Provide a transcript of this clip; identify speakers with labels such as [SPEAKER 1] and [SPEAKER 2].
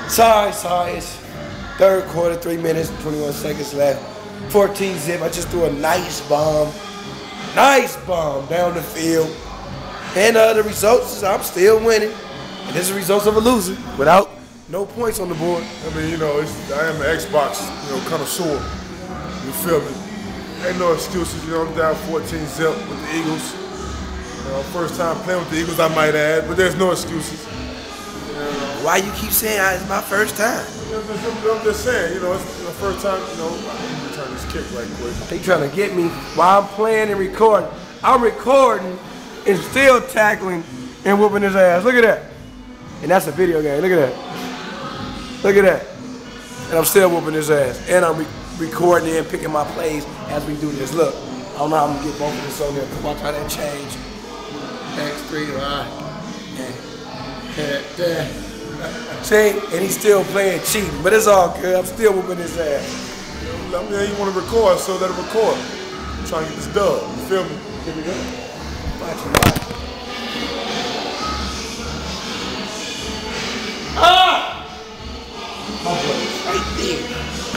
[SPEAKER 1] Sorry. It's third quarter, 3 minutes, 21 seconds left. 14 zip. I just threw a nice bomb down the field. And the results is I'm still winning. And this is the results of a loser without no points on the board.
[SPEAKER 2] I mean, you know, I am an Xbox, connoisseur. You feel me? Ain't no excuses. I'm down 14 zip with the Eagles. First time playing with the Eagles, I might add, but there's no excuses.
[SPEAKER 1] Why you keep saying it's my first time?
[SPEAKER 2] I'm just saying, it's the first time, let me return this kick right quick.
[SPEAKER 1] They trying to get me while I'm playing and recording. I'm recording and still tackling and whooping his ass. Look at that. And that's a video game. Look at that. Look at that. And I'm still whooping his ass. And I'm recording and picking my plays as we do this. Look, I don't know how I'm gonna get both of this on there. Watch how that change. X3, See, and he's still playing cheating, but it's all good. I'm still whooping his ass.
[SPEAKER 2] Let me know you want to record, so let it record. I'm trying to get this dub. You feel me?
[SPEAKER 1] Here we go. Watch. Ah! My brother's right there.